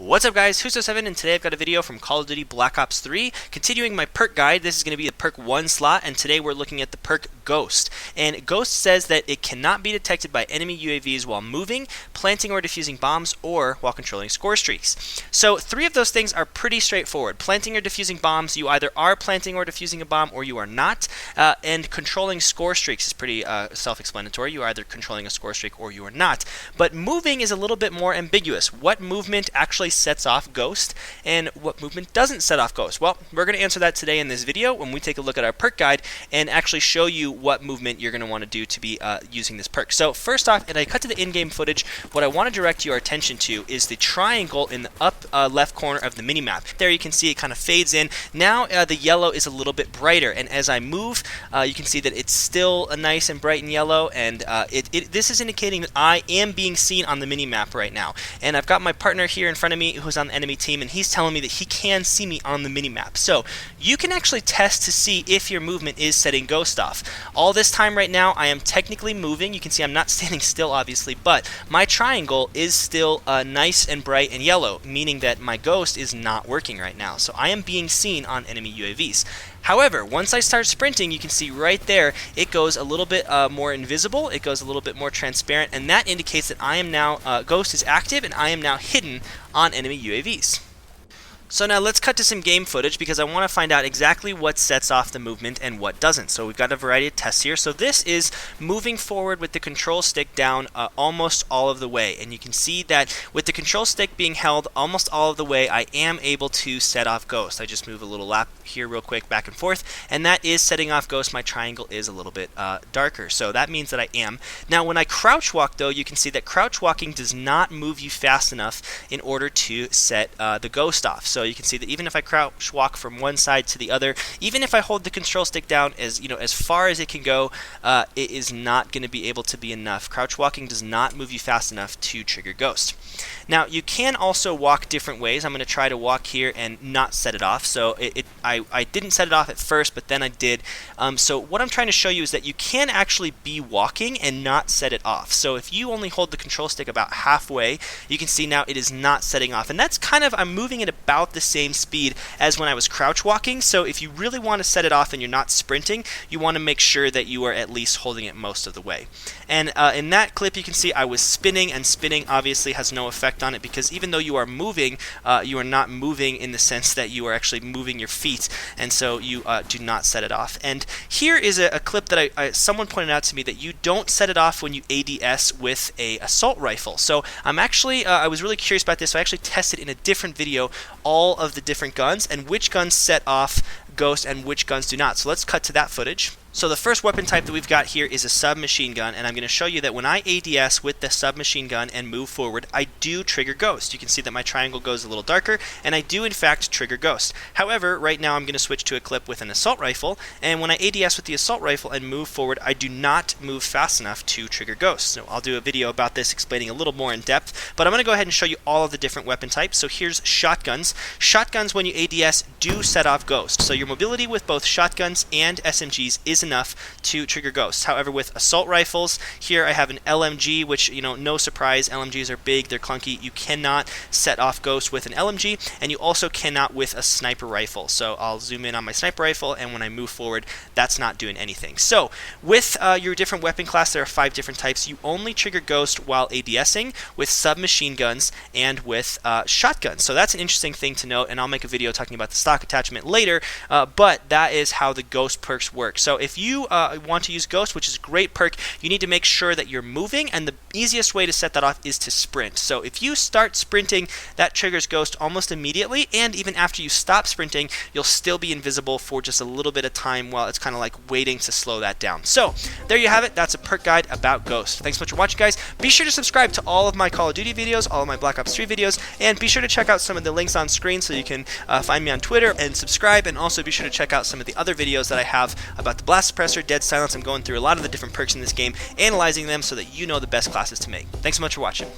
What's up guys, Whoso7, and today I've got a video from Call of Duty Black Ops 3, continuing my perk guide. This is going to be the perk 1 slot, and today we're looking at the perk Ghost. And Ghost says that it cannot be detected by enemy UAVs while moving, planting or defusing bombs, or while controlling score streaks. So 3 of those things are pretty straightforward. Planting or defusing bombs, you either are planting or defusing a bomb or you are not. And controlling score streaks is pretty self-explanatory. You are either controlling a score streak or you are not. But moving is a little bit more ambiguous. What movement actually sets off Ghost and what movement doesn't set off Ghost? Well, we're going to answer that today in this video when we take a look at our perk guide and actually show you what movement you're going to want to do to be using this perk. So first off, and I cut to the in-game footage, what I want to direct your attention to is the triangle in the up left corner of the minimap. There you can see it kind of fades in. Now the yellow is a little bit brighter, and as I move, you can see that it's still nice and bright and yellow, and this is indicating that I am being seen on the minimap right now. And I've got my partner here in front of me who's on the enemy team, and he's telling me that he can see me on the minimap. So you can actually test to see if your movement is setting Ghost off. All this time right now I am technically moving. You can see I'm not standing still obviously, but my triangle is still nice and bright and yellow, meaning that my Ghost is not working right now. So I am being seen on enemy UAVs. However, once I start sprinting, you can see right there, it goes a little bit more invisible, it goes a little bit more transparent, and that indicates that I am now, Ghost is active, and I am now hidden on enemy UAVs. So now let's cut to some game footage because I want to find out exactly what sets off the movement and what doesn't. So we've got a variety of tests here. So this is moving forward with the control stick down almost all of the way. And you can see that with the control stick being held almost all of the way, I am able to set off Ghost. I just move a little lap here real quick back and forth, and that is setting off Ghost. My triangle is a little bit darker, so that means that I am. Now when I crouch walk though, you can see that crouch walking does not move you fast enough in order to set the Ghost off. So you can see that even if I crouch walk from one side to the other, even if I hold the control stick down as far as it can go, it is not going to be able to be enough. Crouch walking does not move you fast enough to trigger Ghost. Now you can also walk different ways. I'm going to try to walk here and not set it off. So I didn't set it off at first, but then I did. So what I'm trying to show you is that you can actually be walking and not set it off. So if you only hold the control stick about halfway, you can see now it is not setting off. And that's kind of, I'm moving at about the same speed as when I was crouch walking. So if you really want to set it off and you're not sprinting, you want to make sure that you are at least holding it most of the way. And in that clip you can see I was spinning, and spinning obviously has no effect on it because even though you are moving, you are not moving in the sense that you are actually moving your feet, and so you do not set it off. And here is a clip that someone pointed out to me, that you don't set it off when you ADS with a assault rifle. So I'm actually I was really curious about this, so I actually tested in a different video all of the different guns and which guns set off Ghost and which guns do not. So let's cut to that footage. So the first weapon type that we've got here is a submachine gun, and I'm going to show you that when I ADS with the submachine gun and move forward, I do trigger Ghost. You can see that my triangle goes a little darker, and I do in fact trigger Ghost. However, right now I'm going to switch to a clip with an assault rifle, and when I ADS with the assault rifle and move forward, I do not move fast enough to trigger Ghost. So I'll do a video about this explaining a little more in depth, but I'm going to go ahead and show you all of the different weapon types. So here's shotguns. Shotguns, when you ADS, do set off Ghost. So your mobility with both shotguns and SMGs is enough to trigger Ghosts. However, with assault rifles, here I have an LMG, which, no surprise, LMGs are big, they're clunky. You cannot set off Ghost with an LMG, and you also cannot with a sniper rifle. So I'll zoom in on my sniper rifle, and when I move forward, that's not doing anything. So with your different weapon class, there are 5 different types. You only trigger Ghost while ADSing with submachine guns and with shotguns. So that's an interesting thing to note, and I'll make a video talking about the stock attachment later, but that is how the Ghost perks work. So if you want to use Ghost, which is a great perk, you need to make sure that you're moving, and the easiest way to set that off is to sprint. So if you start sprinting, that triggers Ghost almost immediately, and even after you stop sprinting, you'll still be invisible for just a little bit of time while it's kind of like waiting to slow that down. So there you have it. That's a perk guide about Ghost. Thanks so much for watching, guys. Be sure to subscribe to all of my Call of Duty videos, all of my Black Ops 3 videos, and be sure to check out some of the links on screen so you can find me on Twitter and subscribe, and also be sure to check out some of the other videos that I have about the Blast Suppressor, Dead Silence. I'm going through a lot of the different perks in this game, analyzing them so that you know the best classes to make. Thanks so much for watching.